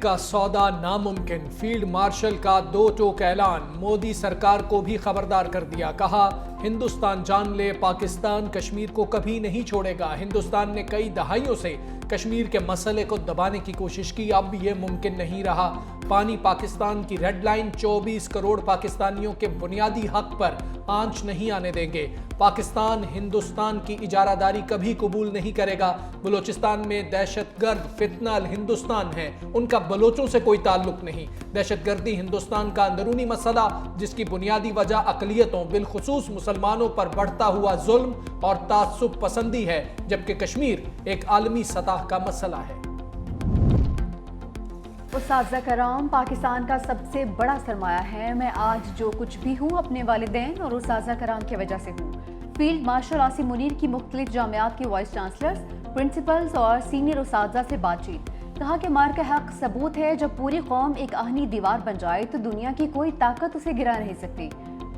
का सौदा नामुमकिन, फील्ड मार्शल का दो टोक ऐलान। मोदी सरकार को भी खबरदार कर दिया, कहा हिंदुस्तान जान ले पाकिस्तान कश्मीर को कभी नहीं छोड़ेगा। हिंदुस्तान ने कई दहाइयों से कश्मीर के मसले को दबाने की कोशिश की, अब ये मुमकिन नहीं रहा। पानी पाकिस्तान की रेड लाइन, 24 करोड़ पाकिस्तानियों के बुनियादी हक पर आंच नहीं आने देंगे। पाकिस्तान हिंदुस्तान की इजारादारी कभी कबूल नहीं करेगा। बलूचिस्तान में दहशतगर्द फितना हिंदुस्तान है, उनका बलोचों से कोई ताल्लुक नहीं। दहशतगर्दी हिंदुस्तान का अंदरूनी मसला, जिसकी बुनियादी वजह अकलियतों बिलखुसूस मुसलमानों पर बढ़ता हुआ जुल्म और तासुब पसंदी है, जबकि कश्मीर एक आलमी सतह का मसला है। उस्ताज़ा कराम, पाकिस्तान का सबसे बड़ा सरमाया है। मैं आज जो कुछ भी हूँ अपने वालिदैन और उस्ताज़ा कराम की वजह से हूँ। फील्ड मार्शल आसिम मुनीर की मुख्तलिफ जामियात के वाइस चांसलर्स, प्रिंसिपल्स और सीनियर उस्ताज़ा से बातचीत। कहा कि मार का हक सबूत है, जब पूरी कौम एक आहनी दीवार बन जाए तो दुनिया की कोई ताकत उसे गिरा नहीं सकती।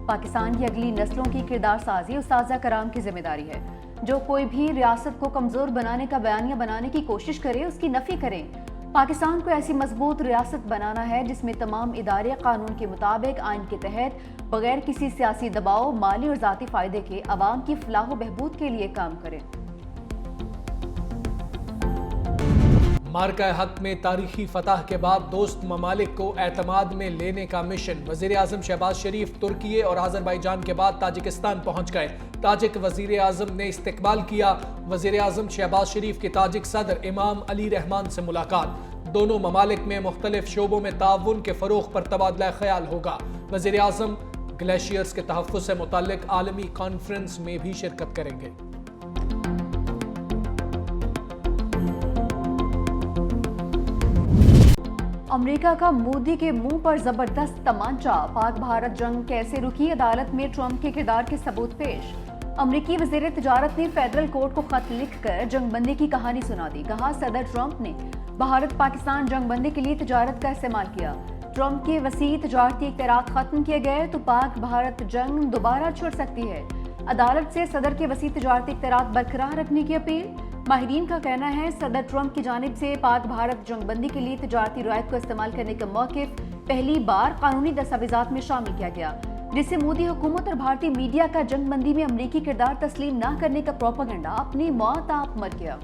पाकिस्तान की अगली नस्लों की किरदार साजी उस्ताज़ा कराम की जिम्मेदारी है। जो कोई भी रियासत को कमज़ोर बनाने का बयानिया बनाने की कोशिश करे, उसकी नफ़ी करें। पाकिस्तान को ऐसी मजबूत रियासत बनाना है जिसमें तमाम इदारे कानून के मुताबिक आइन के तहत बगैर किसी सियासी दबाव, माली और ज़ाती फ़ायदे के अवाम की फलाह व बहबूद के लिए काम करें। मार्का हक में तारीखी फतह के बाद दोस्त ममालिक को एतमाद में लेने का मिशन। वज़ीर आज़म शहबाज शरीफ तुर्की और आज़रबाईजान के बाद ताजिकिस्तान पहुंच गए। ताजिक वज़ीर आज़म ने इस्तकबाल किया। वज़ीर आज़म शहबाज शरीफ की ताजिक सदर इमाम अली रहमान से मुलाकात। दोनों ममालिक में मुख्तलिफ शोबों में ताउन के फ़रोग़ पर तबादला ख्याल होगा। वज़ीर आज़म ग्लेशियर्स के तहफ़्फ़ुज़ से मुताल्लिक़ आलमी कॉन्फ्रेंस में भी शिरकत करेंगे। अमेरिका का मोदी के मुंह पर जबरदस्त तमांचा। पाक भारत जंग कैसे रुकी, अदालत में ट्रंप के किरदार के सबूत पेश। अमरीकी वज़ीर तिजारत ने फेडरल कोर्ट को खत लिखकर जंगबंदी की कहानी सुना दी। कहा सदर ट्रंप ने भारत पाकिस्तान जंगबंदी के लिए तिजारत का इस्तेमाल किया। ट्रंप के वसी तिजारती इख्तियारात खत्म किए गए तो पाक भारत जंग दोबारा छिड़ सकती है। अदालत से सदर के वसी तिजारती इख्तियारात बरकरार रखने की अपील। माहिरीन का कहना है सदर ट्रंप की जानिब से पाक भारत जंगबंदी के लिए तिजारती रियायत को इस्तेमाल करने का मौक़िफ़ पहली बार कानूनी दस्तावेज़ात में शामिल किया गया, जिससे मोदी हुकूमत और भारतीय मीडिया का जंगबंदी में अमरीकी किरदार तस्लीम न करने का प्रोपेगेंडा अपनी मौत आप मर गया।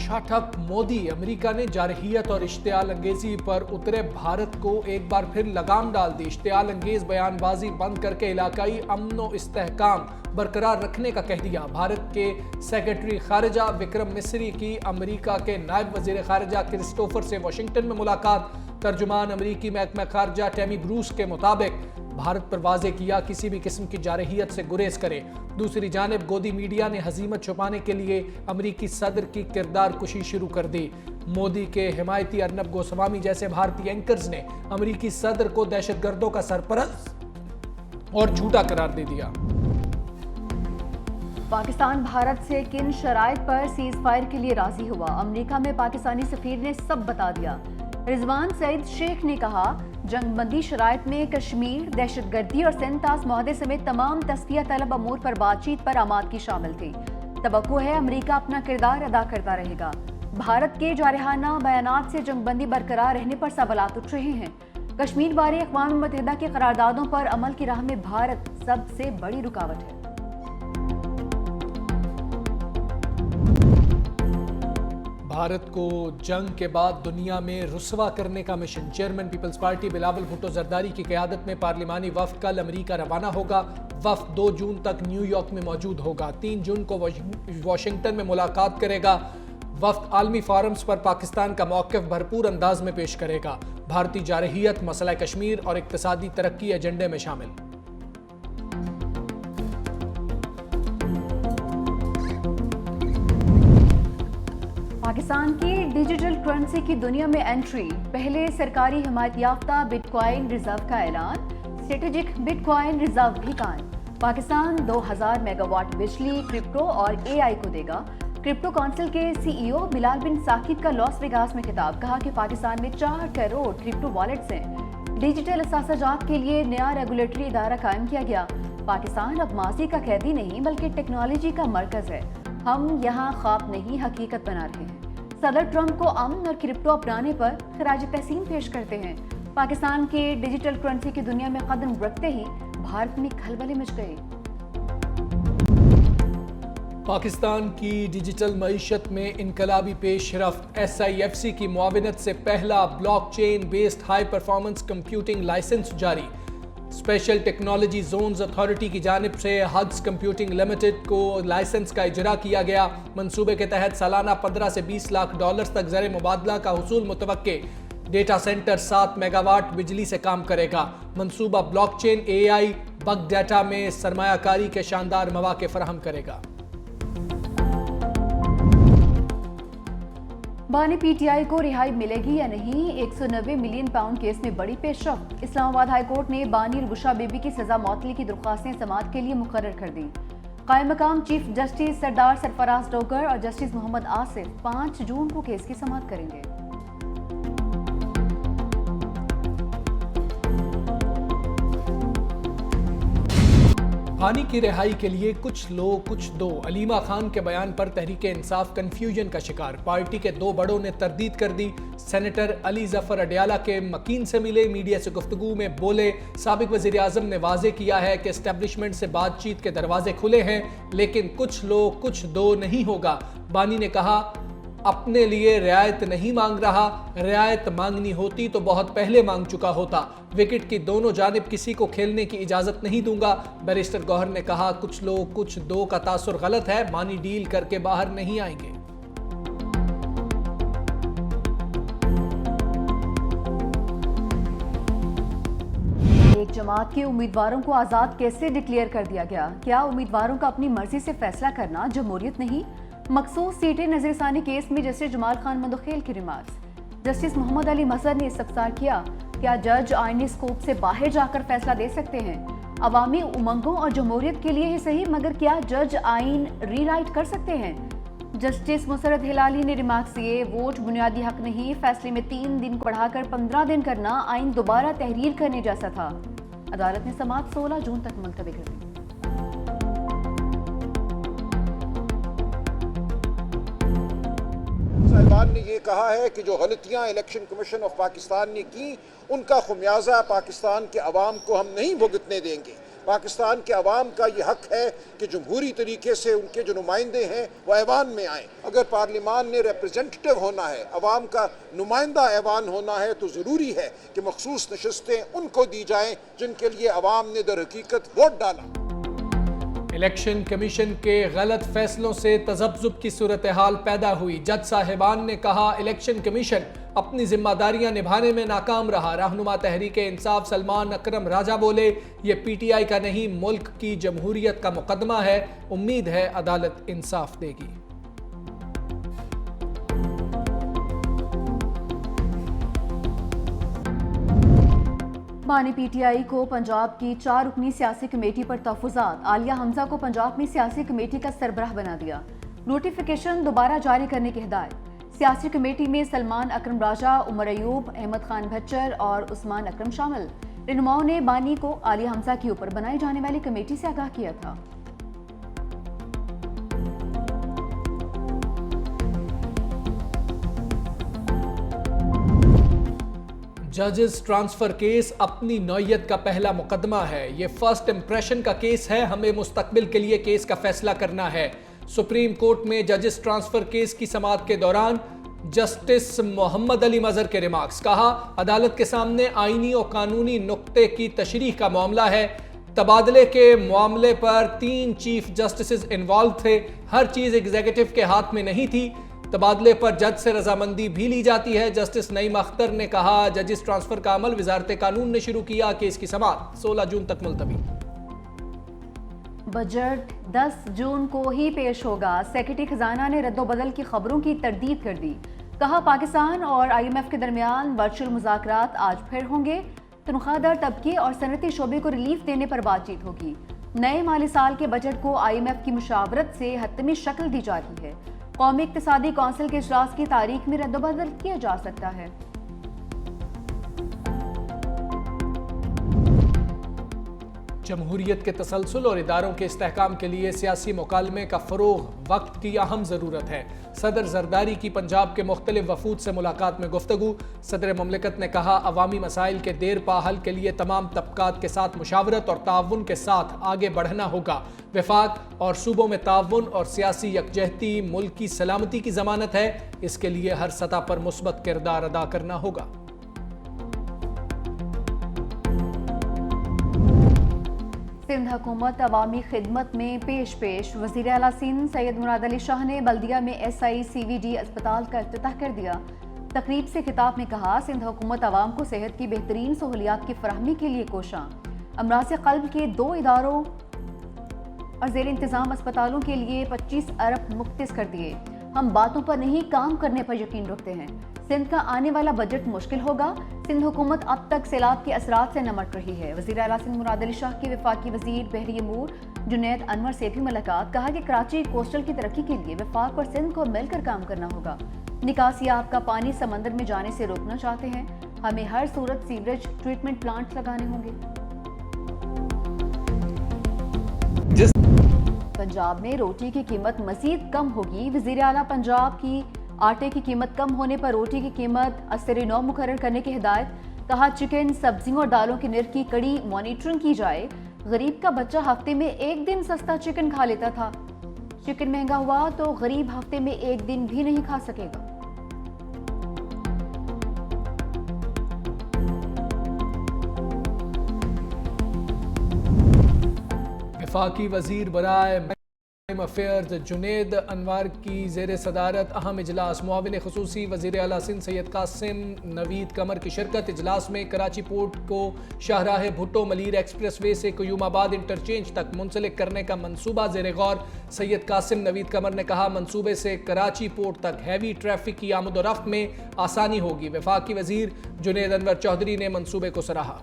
Shut up Modi. अमेरिका ने जारहियत और इश्तियाल अंगेजी पर उतरे भारत को एक बार फिर लगाम डाल दी। इश्तियाल अंगेज बयानबाजी बंद करके इलाकाई अमन व इस्तेहकाम बरकरार रखने का कह दिया। भारत के सेक्रेटरी खारिजा विक्रम मिस्री की अमेरिका के नायब वजीर खारिजा क्रिस्टोफर से वाशिंगटन में मुलाकात। तर्जुमान अमेरिकी महकमा खारिजा टैमी ब्रूस के मुताबिक भारत पर वाज़े किया किसी भी किस्म की जारहियत से गुरेज करे। दूसरी जानिब गोदी मीडिया ने हजीमत छुपाने के लिए अमरीकी सदर की किरदार कुशी शुरू कर दी। मोदी के हिमायती अर्नब गोस्वामी जैसे भारतीय एंकर्स ने अमरीकी सदर को दहशतगर्दों का सरपरस्त और झूठा करार दे दिया। पाकिस्तान भारत से किन शराइत पर सीज फायर के लिए राजी हुआ, अमरीका में पाकिस्तानी सफीर ने सब बता दिया। रिजवान सईद शेख ने कहा जंगबंदी शराइत में कश्मीर, दहशतगर्दी और सेंतास मुआहदे समेत तमाम तस्फिया तलब अमूर पर बातचीत पर आमादगी शामिल थी। तवक्को है अमरीका अपना किरदार अदा करता रहेगा। भारत के जारहाना बयानात से जंगबंदी बरकरार रहने पर सवालात उठ रहे हैं। कश्मीर बारे अक़वाम मुत्तहिदा की करारदादों पर अमल की राह में भारत सबसे बड़ी रुकावट है। भारत को जंग के बाद दुनिया में रुसवा करने का मिशन। चेयरमैन पीपल्स पार्टी बिलावल भुट्टो जरदारी की क़यादत में पार्लिमानी वफ़द कल अमेरिका रवाना होगा। वफ़द 2 जून तक न्यूयॉर्क में मौजूद होगा। 3 जून को वाशिंगटन में मुलाकात करेगा। वफ़द आलमी फोरम्स पर पाकिस्तान का मौक़िफ़ भरपूर अंदाज में पेश करेगा। भारतीय जारहियत, मसला कश्मीर और इक़्तिसादी तरक्की एजेंडे में शामिल। पाकिस्तान की डिजिटल करेंसी की दुनिया में एंट्री। पहले सरकारी हिमायत याफ्ता बिटकॉइन रिजर्व का ऐलान। स्ट्रेटेजिक बिटकॉइन रिजर्व भी कायम। पाकिस्तान 2000 मेगावाट बिजली क्रिप्टो और एआई को देगा। क्रिप्टो काउंसिल के सीईओ बिलाल बिन साकिब का लॉस वेगास में खिताब। कहा कि पाकिस्तान में 4 करोड़ क्रिप्टो वॉलेट्स हैं। डिजिटल असासाजात के लिए नया रेगुलेटरी इदारा कायम किया गया। पाकिस्तान अब माजी का कैदी नहीं बल्कि टेक्नोलॉजी का मरकज है। ہم یہاں خواب نہیں حقیقت بنا رہے ہیں۔ صدر ٹرمپ کو امن اور کرپٹو اپنانے پر خراج تحسین پیش کرتے ہیں۔ پاکستان کے ڈیجیٹل کرنسی کی دنیا میں قدم رکھتے ہی بھارت میں کھلبلے مچ گئے۔ پاکستان کی ڈیجیٹل معیشت میں انقلابی پیش رفت، SIFC کی معاونت سے پہلا blockchain based high performance computing license جاری۔ اسپیشل ٹیکنالوجی زونز اتھارٹی کی جانب سے ہگز کمپیوٹنگ لمیٹڈ کو لائسنس کا اجرا کیا گیا۔ منصوبے کے تحت سالانہ 15 سے 20 لاکھ ڈالرز تک زر مبادلہ کا حصول متوقع۔ ڈیٹا سینٹر 7 میگا واٹ بجلی سے کام کرے گا۔ منصوبہ blockchain AI big data میں سرمایہ کاری کے شاندار مواقع فراہم کرے گا۔ بانی PTI کو رہائی ملے گی یا نہیں؟ 190 ملین پاؤنڈ کیس میں بڑی پیش رفت۔ اسلام آباد ہائی کورٹ نے بانی اور گشا بی بی کی سزا معطلی کی درخواستیں سماعت کے لیے مقرر کر دی۔ قائم مقام چیف جسٹس سردار سرفراز ڈوگر اور جسٹس محمد آصف 5 جون کو کیس کی سماعت کریں گے۔ بانی کی رہائی کے لیے کچھ لو کچھ دو، علیمہ خان کے بیان پر تحریک انصاف کنفیوژن کا شکار۔ پارٹی کے 2 بڑوں نے تردید کر دی۔ سینیٹر علی ظفر اڈیالہ کے مکین سے ملے، میڈیا سے گفتگو میں بولے۔ سابق وزیر اعظم نے واضح کیا ہے کہ اسٹیبلشمنٹ سے بات چیت کے دروازے کھلے ہیں، لیکن کچھ لو کچھ دو نہیں ہوگا۔ بانی نے کہا، اپنے لیے رعایت نہیں مانگ رہا، رعایت مانگنی ہوتی تو بہت پہلے مانگ چکا ہوتا۔ وکٹ کی دونوں جانب کسی کو کھیلنے کی اجازت نہیں دوں گا۔ بیرسٹر گوہر نے کہا، کچھ لوگ کچھ دو کا تاثر غلط ہے، بانی ڈیل کر کے باہر نہیں آئیں گے۔ ایک جماعت کے امیدواروں کو آزاد کیسے ڈکلیئر کر دیا گیا؟ کیا امیدواروں کا اپنی مرضی سے فیصلہ کرنا جمہوریت نہیں؟ مخصوص سیٹیں نظر ثانی کیس میں جسٹس جمال خان مندوخیل کی ریمارکس۔ جسٹس محمد علی مظہر نے استفسار کیا، کیا جج آئینی اسکوپ سے باہر جا کر فیصلہ دے سکتے ہیں؟ عوامی امنگوں اور جمہوریت کے لیے ہی صحیح، مگر کیا جج آئین ری رائٹ کر سکتے ہیں؟ جسٹس مسرت ہلالی نے ریمارکس دیے، ووٹ بنیادی حق نہیں، فیصلے میں 3 دن کو بڑھا کر 15 دن کرنا آئین دوبارہ تحریر کرنے جیسا تھا۔ عدالت نے سماعت 16 جون تک ملتوی کر دی۔ صاحبان نے یہ کہا ہے کہ جو غلطیاں الیکشن کمیشن آف پاکستان نے کی، ان کا خمیازہ پاکستان کے عوام کو ہم نہیں بھگتنے دیں گے۔ پاکستان کے عوام کا یہ حق ہے کہ جمہوری طریقے سے ان کے جو نمائندے ہیں وہ ایوان میں آئیں۔ اگر پارلیمان نے ریپریزنٹیٹیو ہونا ہے، عوام کا نمائندہ ایوان ہونا ہے، تو ضروری ہے کہ مخصوص نشستیں ان کو دی جائیں جن کے لیے عوام نے در حقیقت ووٹ ڈالا۔ الیکشن کمیشن کے غلط فیصلوں سے تذبذب کی صورتحال پیدا ہوئی۔ جج صاحبان نے کہا، الیکشن کمیشن اپنی ذمہ داریاں نبھانے میں ناکام رہا۔ رہنما تحریک انصاف سلمان اکرم راجہ بولے، یہ PTI کا نہیں، ملک کی جمہوریت کا مقدمہ ہے، امید ہے عدالت انصاف دے گی۔ بانی PTI کو پنجاب کی 4 رکنی سیاسی کمیٹی پر تحفظات۔ عالیہ حمزہ کو پنجاب میں سیاسی کمیٹی کا سربراہ بنا دیا۔ نوٹیفیکیشن دوبارہ جاری کرنے کی ہدایت۔ سیاسی کمیٹی میں سلمان اکرم راجہ، عمر ایوب، احمد خان بھچر اور عثمان اکرم شامل۔ رہنماؤں نے بانی کو عالیہ حمزہ کے اوپر بنائی جانے والی کمیٹی سے آگاہ کیا تھا۔ ججز ٹرانسفر کیس اپنی نوعیت کا پہلا مقدمہ ہے۔ یہ فرسٹ امپریشن کا کیس ہے، ہمیں مستقبل کے لیے کیس کا فیصلہ کرنا ہے۔ سپریم کورٹ میں ججز ٹرانسفر کیس کی سماعت کے دوران جسٹس محمد علی مظہر کے ریمارکس، کہا، عدالت کے سامنے آئینی اور قانونی نقطے کی تشریح کا معاملہ ہے۔ تبادلے کے معاملے پر 3 چیف جسٹسز انوالو تھے، ہر چیز ایگزیکٹو کے ہاتھ میں نہیں تھی۔ تبادلے پر جج سے رضامندی بھی لی جاتی ہے۔ جسٹس نعیم اختر نے کہا، ججز ٹرانسفر کا عمل وزارت قانون نے شروع کیا، کیس کی سماعت 16 جون تک ملتوی۔ بجٹ 10 جون کو ہی پیش ہوگا۔ سیکرٹری خزانہ نے رد و بدل کی خبروں کی تردید کر دی، کہا پاکستان اور IMF کے درمیان ورچوئل مذاکرات آج پھر ہوں گے۔ تنخواہ دار طبقے اور صنعتی شعبے کو ریلیف دینے پر بات چیت ہوگی۔ نئے مالی سال کے بجٹ کو IMF کی مشاورت سے حتمی شکل دی جا رہی ہے۔ قومی اقتصادی کونسل کے اجلاس کی تاریخ میں رد و بدل کیا جا سکتا ہے۔ जमहूरियत के तसलसल और इदारों के इस्तेहकाम के लिए सियासी मुकालमे का फ़रोग़ वक्त की अहम ज़रूरत है। सदर जरदारी की पंजाब के मुख्तलिफ वफूद से मुलाकात में गुफ्तगू। सदर ममलिकत ने कहा, अवामी मसाइल के देर पा हल के लिए तमाम तबकात के साथ मुशावरत और ताउन के साथ आगे बढ़ना होगा। वफाक और सूबों में ताउन और सियासी यकजहती मुल्क की सलामती की ज़मानत है। इसके लिए हर सतह पर मुस्बत किरदार अदा करना होगा। सिंध हुकूमत अवामी खिदमत में पेश वज़ीर आला सिंध सैयद मुराद अली शाह ने बल्दिया में SICVD अस्पताल का इफ्तिताह कर दिया। तकरीब से खिताब में कहा, सिंध हुकूमत अवाम को सेहत की बेहतरीन सहूलियात की फराहमी के लिए कोशां। अमराज़ क़ल्ब के 2 इदारों और ज़ेर इंतज़ाम अस्पतालों के लिए 25 अरब मुख्तस कर दिए। हम बातों पर नहीं, काम करने पर यकीन रखते हैं। सिंध का आने वाला बजट मुश्किल होगा। सिंध हुकूमत अब तक सैलाब के असरात से निमट रही है। वज़ीर आला सिंध मुराद अली शाह की वफाकी वज़ीर बहरी अमूर जुनैद अनवर से भी मुलाकात। कहा कि कराची कोस्टल की तरक्की के लिए वफाक और सिंध को मिलकर काम करना होगा। निकासियाब का पानी समंदर में जाने से रोकना चाहते हैं। हमें हर सूरत सीवरेज ट्रीटमेंट प्लांट्स लगाने होंगे। पंजाब में रोटी की कीमत मज़ीद कम होगी। वज़ीर आला पंजाब की आटे की कीमत कम होने पर रोटी की कीमत 80-9 मुकर्रर करने की हिदायत। कहा, चिकन, सब्जियों और दालों के निर्ख की कड़ी मॉनिटरिंग की जाए। गरीब का बच्चा हफ्ते में 1 दिन सस्ता चिकन खा लेता था। चिकन महंगा हुआ तो गरीब हफ्ते में 1 दिन भी नहीं खा सकेगा। वफाकी वज़ीर बराए अफेयर्स जुनैद अनवर की ज़ेर सदारत अहम इजलास। मुआविन ख़ुसूसी वज़ीर आला सिंध सैयद कासिम नवीद कमर की शिरकत। इजलास में कराची पोर्ट को शाहराह भुट्टो मलीर एक्सप्रेस वे से क्यूमाबाद इंटरचेंज तक मुंसलिक करने का मंसूबा ज़ेर गौर। सैयद कासिम नवीद कमर ने कहा, मंसूबे से कराची पोर्ट तक हैवी ट्रैफिक की आमद व रफ्त में आसानी होगी। वफाकी वज़ीर जुनैद अनवर चौधरी ने मंसूबे को सराहा।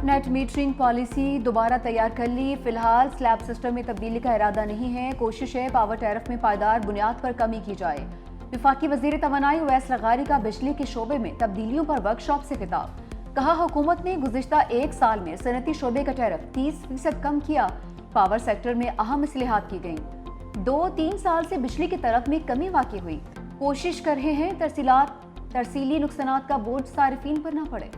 नेट मीटरिंग पॉलिसी दोबारा तैयार कर ली। फिलहाल स्लैब सिस्टम में तब्दीली का इरादा नहीं है। कोशिश है पावर टैरिफ में पायदार बुनियाद पर कमी की जाए। वफाकी वज़ीर तवानाई उवैस लगारी का बिजली के शोबे में तब्दीलियों पर वर्कशॉप से खिताब। कहा, हुकूमत ने गुज़िश्ता 1 साल में सनती शोबे का टैरिफ 30% कम किया। पावर सेक्टर में अहम इस्लाहात की गईं। 2-3 साल से बिजली की तरफ में कमी वाक़ई हुई। कोशिश कर रहे हैं तरसीली नुकसानात का बोझ सारिफीन पर न पड़े।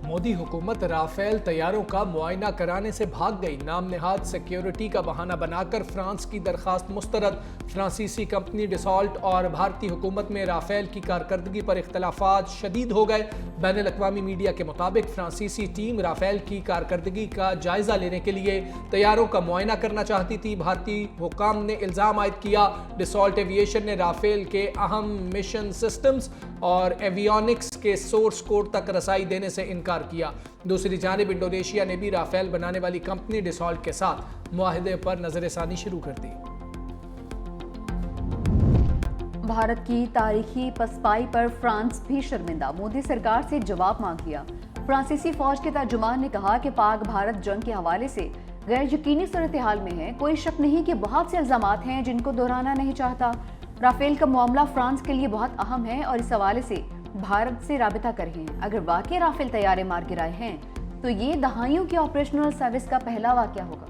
मोदी हुकूमत राफेल तैयारों का मुआयना कराने से भाग गई। नाम नेहाद सिक्योरिटी का बहाना बनाकर फ्रांस की दरखास्त मुस्तरद। फ्रांसीसी कंपनी डिसॉल्ट और भारतीय हुकूमत में राफेल की कारकर्दगी पर इख्तलाफात शदीद हो गए। बैन अल-अक़वामी मीडिया के मुताबिक फ्रांसीसी टीम राफेल की कारकर्दगी का जायजा लेने के लिए तैयारों का मुआयना करना चाहती थी। भारतीय हुकाम ने इल्ज़ाम आयद किया, डिसॉल्ट एविएशन ने राफेल के अहम मिशन सिस्टम्स और एवियोनिक्स के सोर्स कोड तक रसाई देने से इनकार किया। दूसरी जानिब इंडोनेशिया ने भी राफेल बनाने वाली कंपनी डिसॉल्ट के साथ मुआहदे पर नजरसानी शुरू कर दी। भारत की तारीखी पसपाई पर फ्रांस भी शर्मिंदा। मोदी सरकार से जवाब मांग लिया। फ्रांसीसी फौज के तर्जुमान ने कहा कि पाक भारत जंग के हवाले से गैर यकीनी सूरत हाल में है। कोई शक नहीं कि बहुत से इल्जामात हैं जिनको दोहराना नहीं चाहता। राफेल का मामला फ्रांस के लिए बहुत अहम है और इस हवाले से भारत से राबिता कर रहे हैं। अगर वाकई राफेल तैयारे मार गिराए हैं तो ये दहाइयों की ऑपरेशनल सर्विस का पहला वाकया होगा।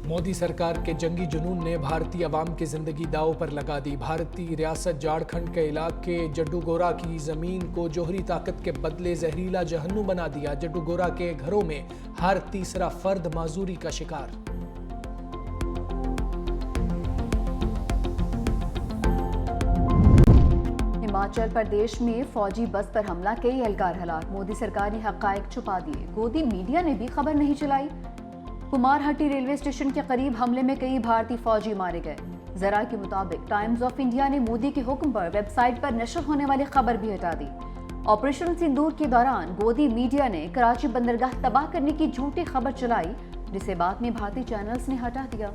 मोदी सरकार के जंगी जुनून ने भारतीय अवाम की जिंदगी दांव पर लगा दी। भारतीय रियासत झारखंड के इलाके जड्डूगोरा की जमीन को जोहरी ताकत के बदले जहरीला जहन्नुम बना दिया। जड्डूगोरा के घरों में हर तीसरा फर्द माजूरी का शिकार। हिमाचल प्रदेश में फौजी बस पर हमला, कई एहलकार हलाक। मोदी सरकार ने हकायक छुपा दिए। गोदी मीडिया ने भी खबर नहीं चलाई। कुमारहट्टी रेलवे स्टेशन के करीब हमले में कई भारतीय फौजी मारे गए। जरा के मुताबिक टाइम्स ऑफ इंडिया ने मोदी के हुक्म पर वेबसाइट पर नशर होने वाली खबर भी हटा दी। ऑपरेशन सिंदूर के दौरान गोदी मीडिया ने कराची बंदरगाह तबाह करने की झूठी खबर चलाई, जिसे बाद में भारतीय चैनल्स ने हटा दिया।